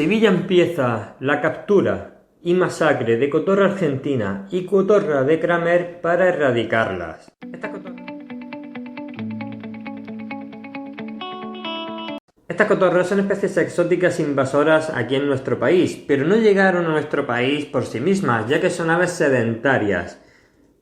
Sevilla empieza la captura y masacre de cotorra argentina y cotorra de Kramer para erradicarlas. Estas cotorras son especies exóticas invasoras aquí en nuestro país, pero no llegaron a nuestro país por sí mismas, ya que son aves sedentarias.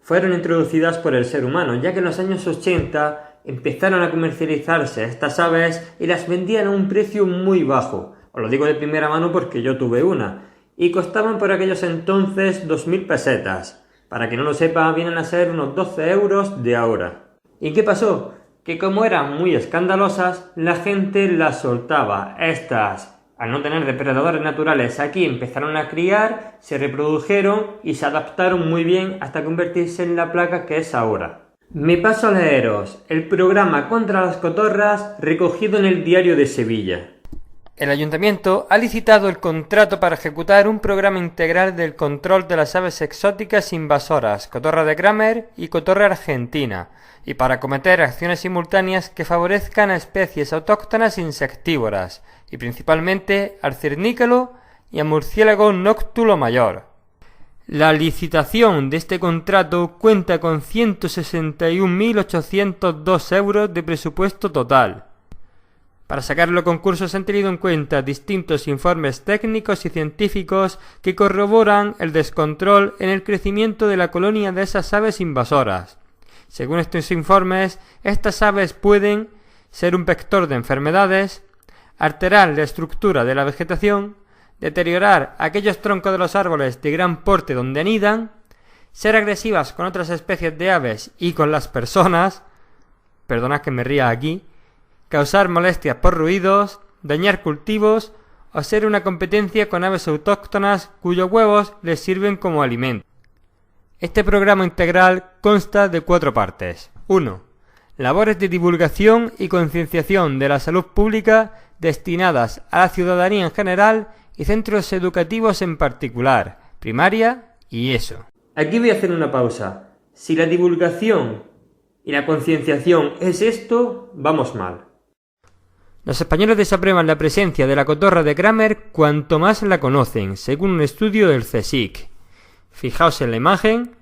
Fueron introducidas por el ser humano, ya que en los años 80 empezaron a comercializarse estas aves y las vendían a un precio muy bajo. Os lo digo de primera mano porque yo tuve una. Y costaban por aquellos entonces 2.000 pesetas. Para quien no lo sepa, vienen a ser unos 12 euros de ahora. ¿Y qué pasó? Que como eran muy escandalosas, la gente las soltaba. Estas, al no tener depredadores naturales aquí, empezaron a criar, se reprodujeron y se adaptaron muy bien hasta convertirse en la plaga que es ahora. Me paso a leeros el programa contra las cotorras recogido en el Diario de Sevilla. El ayuntamiento ha licitado el contrato para ejecutar un programa integral del control de las aves exóticas invasoras, cotorra de Kramer y cotorra argentina, y para acometer acciones simultáneas que favorezcan a especies autóctonas insectívoras, y principalmente al cernícalo y al murciélago nóctulo mayor. La licitación de este contrato cuenta con 161.802 euros de presupuesto total. Para sacarlo a concurso se han tenido en cuenta distintos informes técnicos y científicos que corroboran el descontrol en el crecimiento de la colonia de esas aves invasoras. Según estos informes, estas aves pueden ser un vector de enfermedades, alterar la estructura de la vegetación, deteriorar aquellos troncos de los árboles de gran porte donde anidan, ser agresivas con otras especies de aves y con las personas, perdonad que me ría aquí, causar molestias por ruidos, dañar cultivos o ser una competencia con aves autóctonas cuyos huevos les sirven como alimento. Este programa integral consta de 4 partes. 1. Labores de divulgación y concienciación de la salud pública destinadas a la ciudadanía en general y centros educativos en particular, primaria y ESO. Aquí voy a hacer una pausa. Si la divulgación y la concienciación es esto, vamos mal. Los españoles desaprueban la presencia de la cotorra de Kramer cuanto más la conocen, según un estudio del CSIC. Fijaos en la imagen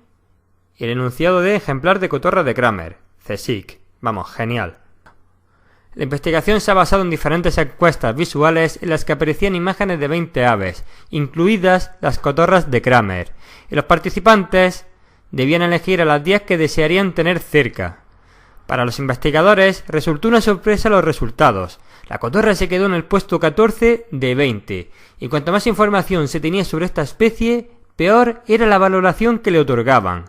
y el enunciado de ejemplar de cotorra de Kramer. CSIC. Vamos, genial. La investigación se ha basado en diferentes encuestas visuales en las que aparecían imágenes de 20 aves, incluidas las cotorras de Kramer, y los participantes debían elegir a las 10 que desearían tener cerca. Para los investigadores resultó una sorpresa los resultados. La cotorra se quedó en el puesto 14 de 20, y cuanto más información se tenía sobre esta especie, peor era la valoración que le otorgaban.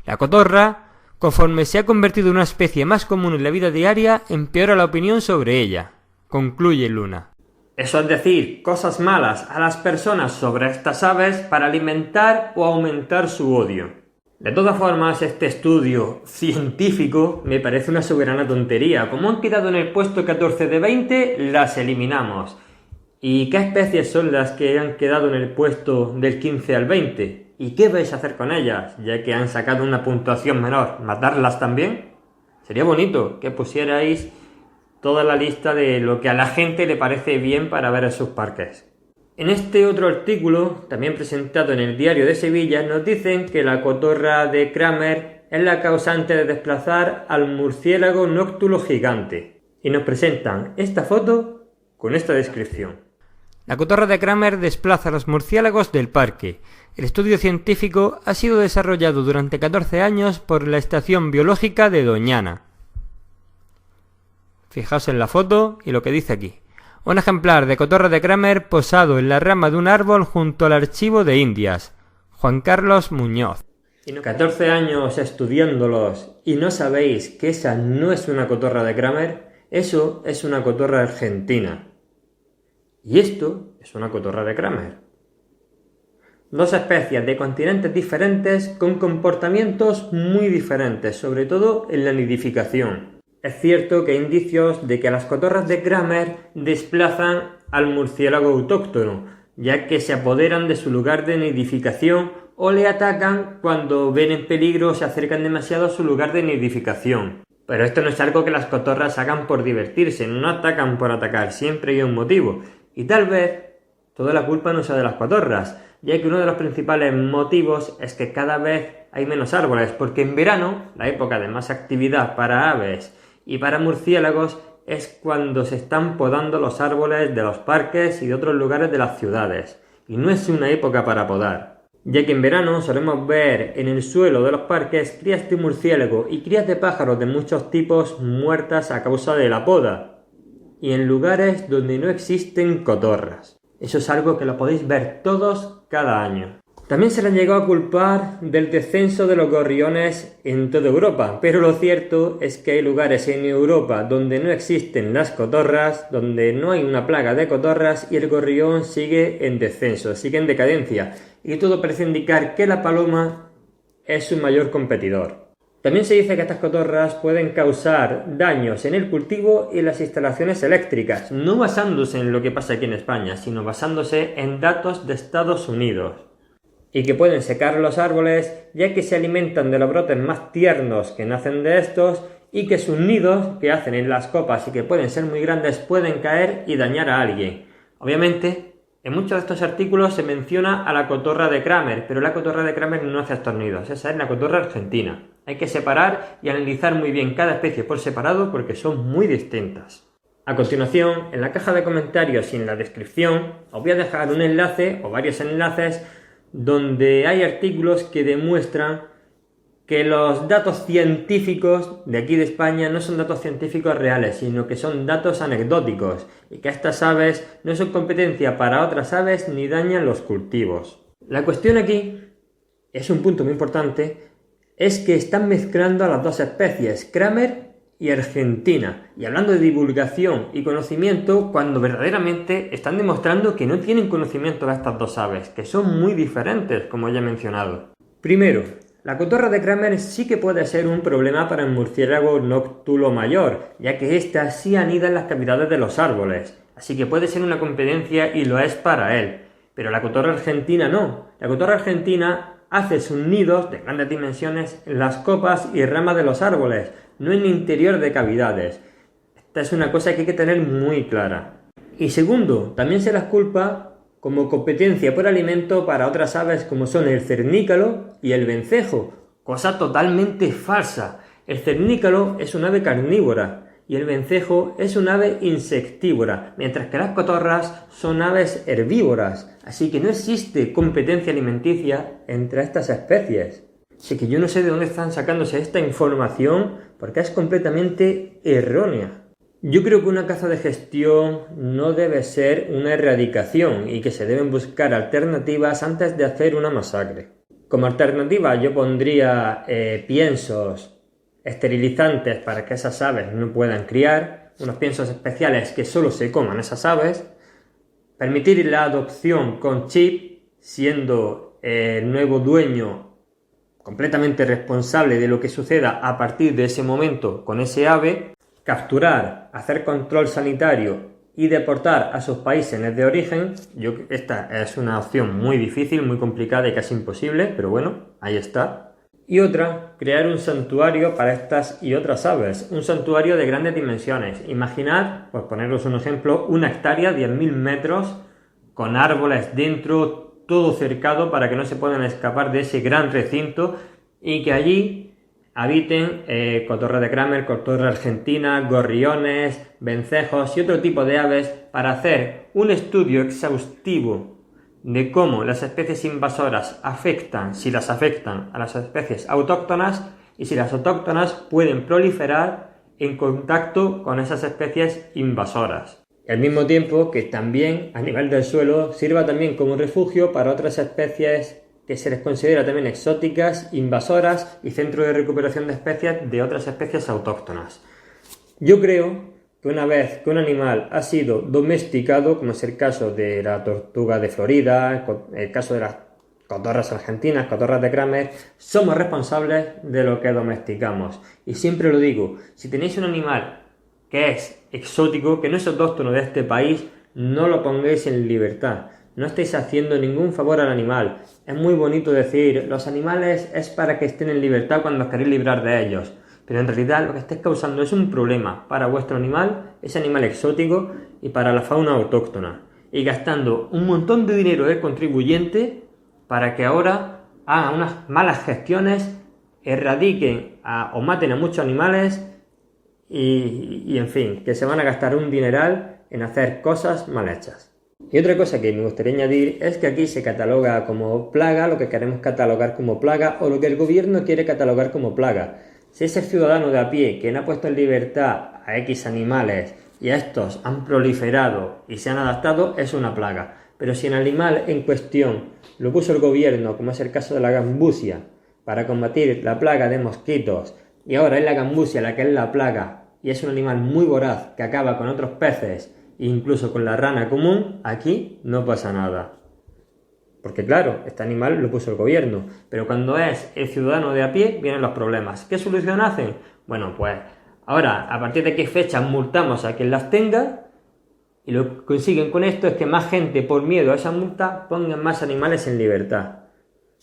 La cotorra, conforme se ha convertido en una especie más común en la vida diaria, empeora la opinión sobre ella, concluye Luna. Eso es decir, cosas malas a las personas sobre estas aves para alimentar o aumentar su odio. De todas formas, este estudio científico me parece una soberana tontería. Como han quedado en el puesto 14 de 20, las eliminamos. ¿Y qué especies son las que han quedado en el puesto del 15 al 20? ¿Y qué vais a hacer con ellas, ya que han sacado una puntuación menor? ¿Matarlas también? Sería bonito que pusierais toda la lista de lo que a la gente le parece bien para ver en sus parques. En este otro artículo, también presentado en el Diario de Sevilla, nos dicen que la cotorra de Kramer es la causante de desplazar al murciélago nóctulo gigante. Y nos presentan esta foto con esta descripción. La cotorra de Kramer desplaza a los murciélagos del parque. El estudio científico ha sido desarrollado durante 14 años por la Estación Biológica de Doñana. Fijaos en la foto y lo que dice aquí. Un ejemplar de cotorra de Kramer posado en la rama de un árbol junto al archivo de Indias. Juan Carlos Muñoz. 14 años estudiándolos y no sabéis que esa no es una cotorra de Kramer, eso es una cotorra argentina. Y esto es una cotorra de Kramer. Dos especies de continentes diferentes con comportamientos muy diferentes, sobre todo en la nidificación. Es cierto que hay indicios de que las cotorras de Kramer desplazan al murciélago autóctono, ya que se apoderan de su lugar de nidificación o le atacan cuando ven en peligro o se acercan demasiado a su lugar de nidificación. Pero esto no es algo que las cotorras hagan por divertirse, no atacan por atacar, siempre hay un motivo. Y tal vez Toda la culpa no sea de las cotorras, ya que uno de los principales motivos es que cada vez hay menos árboles, porque en verano, la época de más actividad para aves y para murciélagos, es cuando se están podando los árboles de los parques y de otros lugares de las ciudades, y no es una época para podar, ya que en verano solemos ver en el suelo de los parques crías de murciélago y crías de pájaros de muchos tipos muertas a causa de la poda, y en lugares donde no existen cotorras. Eso es algo que lo podéis ver todos cada año. También se les llegó a culpar del descenso de los gorriones en toda Europa, pero lo cierto es que hay lugares en Europa donde no existen las cotorras, donde no hay una plaga de cotorras y el gorrión sigue en descenso, sigue en decadencia, y todo parece indicar que la paloma es su mayor competidor. También se dice que estas cotorras pueden causar daños en el cultivo y las instalaciones eléctricas, no basándose en lo que pasa aquí en España, sino basándose en datos de Estados Unidos. Y que pueden secar los árboles, ya que se alimentan de los brotes más tiernos que nacen de estos, y que sus nidos que hacen en las copas y que pueden ser muy grandes pueden caer y dañar a alguien. Obviamente, en muchos de estos artículos se menciona a la cotorra de Kramer, pero la cotorra de Kramer no hace estos nidos, esa es la cotorra argentina. Hay que separar y analizar muy bien cada especie por separado porque son muy distintas. A continuación, en la caja de comentarios y en la descripción, os voy a dejar un enlace o varios enlaces donde hay artículos que demuestran que los datos científicos de aquí de España no son datos científicos reales, sino que son datos anecdóticos, y que estas aves no son competencia para otras aves ni dañan los cultivos. La cuestión aquí, es un punto muy importante, es que están mezclando a las dos especies, Kramer y Argentina, y hablando de divulgación y conocimiento, cuando verdaderamente están demostrando que no tienen conocimiento de estas dos aves, que son muy diferentes, como ya he mencionado. Primero, la cotorra de Kramer sí que puede ser un problema para el murciélago noctulo mayor, ya que ésta sí anida en las cavidades de los árboles, así que puede ser una competencia y lo es para él. Pero la cotorra argentina no. La cotorra argentina hace sus nidos de grandes dimensiones en las copas y ramas de los árboles, no en el interior de cavidades. Esta es una cosa que hay que tener muy clara. Y segundo, también se las culpa como competencia por alimento para otras aves como son el cernícalo y el vencejo, cosa totalmente falsa. El cernícalo es un ave carnívora y el vencejo es un ave insectívora, mientras que las cotorras son aves herbívoras, así que no existe competencia alimenticia entre estas especies. Así que yo no sé de dónde están sacándose esta información porque es completamente errónea. Yo creo que una caza de gestión no debe ser una erradicación y que se deben buscar alternativas antes de hacer una masacre. Como alternativa yo pondría piensos esterilizantes para que esas aves no puedan criar, unos piensos especiales que solo se coman esas aves, permitir la adopción con chip, siendo el nuevo dueño completamente responsable de lo que suceda a partir de ese momento con ese ave, capturar, hacer control sanitario y deportar a sus países de origen. Esta es una opción muy difícil, muy complicada y casi imposible, pero bueno, ahí está. Y otra, crear un santuario para estas y otras aves, un santuario de grandes dimensiones. Imaginad, por poneros un ejemplo, una hectárea, 10.000 metros, con árboles dentro, todo cercado para que no se puedan escapar de ese gran recinto y que allí habiten cotorra de Kramer, cotorra argentina, gorriones, vencejos y otro tipo de aves para hacer un estudio exhaustivo de cómo las especies invasoras afectan, si las afectan, a las especies autóctonas y si las autóctonas pueden proliferar en contacto con esas especies invasoras. Y al mismo tiempo que también a nivel del suelo sirva también como refugio para otras especies que se les considera también exóticas, invasoras y centro de recuperación de especies de otras especies autóctonas. Yo creo que una vez que un animal ha sido domesticado, como es el caso de la tortuga de Florida, el caso de las cotorras argentinas, cotorras de Kramer, somos responsables de lo que domesticamos. Y siempre lo digo, si tenéis un animal que es exótico, que no es autóctono de este país, no lo pongáis en libertad. No estáis haciendo ningún favor al animal. Es muy bonito decir, los animales es para que estén en libertad cuando os queréis librar de ellos. Pero en realidad lo que estáis causando es un problema para vuestro animal, ese animal exótico, y para la fauna autóctona. y gastando un montón de dinero del contribuyente para que ahora hagan unas malas gestiones, erradiquen o maten a muchos animales y en fin, que se van a gastar un dineral en hacer cosas mal hechas. Y otra cosa que me gustaría añadir es que aquí se cataloga como plaga lo que queremos catalogar como plaga o lo que el gobierno quiere catalogar como plaga. Si ese ciudadano de a pie que no ha puesto en libertad a X animales y estos han proliferado y se han adaptado, es una plaga. Pero si el animal en cuestión lo puso el gobierno, como es el caso de la gambusia, para combatir la plaga de mosquitos, y ahora es la gambusia la que es la plaga, y es un animal muy voraz que acaba con otros peces, incluso con la rana común, aquí no pasa nada. Porque claro, este animal lo puso el gobierno, pero cuando es el ciudadano de a pie, vienen los problemas. ¿Qué solución hacen? Bueno, pues ahora, a partir de qué fecha multamos a quien las tenga, y lo que consiguen con esto es que más gente, por miedo a esa multa, pongan más animales en libertad.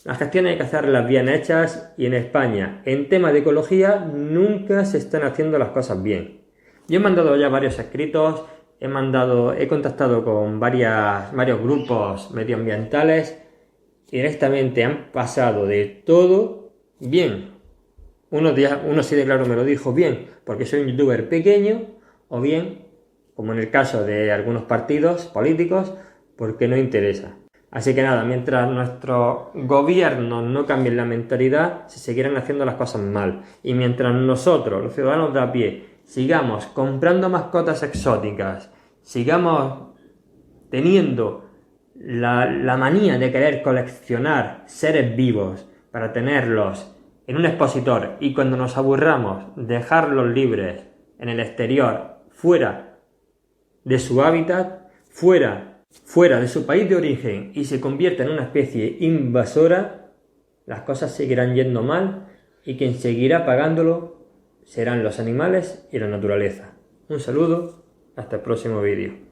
Las gestiones hay que hacerlas bien hechas, y en España, en temas de ecología, nunca se están haciendo las cosas bien. Yo he mandado ya varios escritos, he contactado con varios grupos medioambientales y directamente han pasado de todo bien. Uno sí de claro me lo dijo bien porque soy un youtuber pequeño, o bien, como en el caso de algunos partidos políticos, porque no interesa. Así que nada, mientras nuestros gobiernos no cambien la mentalidad, se seguirán haciendo las cosas mal. Y mientras nosotros, los ciudadanos de a pie, sigamos comprando mascotas exóticas, sigamos teniendo la manía de querer coleccionar seres vivos para tenerlos en un expositor y cuando nos aburramos dejarlos libres en el exterior, fuera de su hábitat, fuera de su país de origen y se convierta en una especie invasora, las cosas seguirán yendo mal y quien seguirá pagándolo serán los animales y la naturaleza. Un saludo, hasta el próximo vídeo.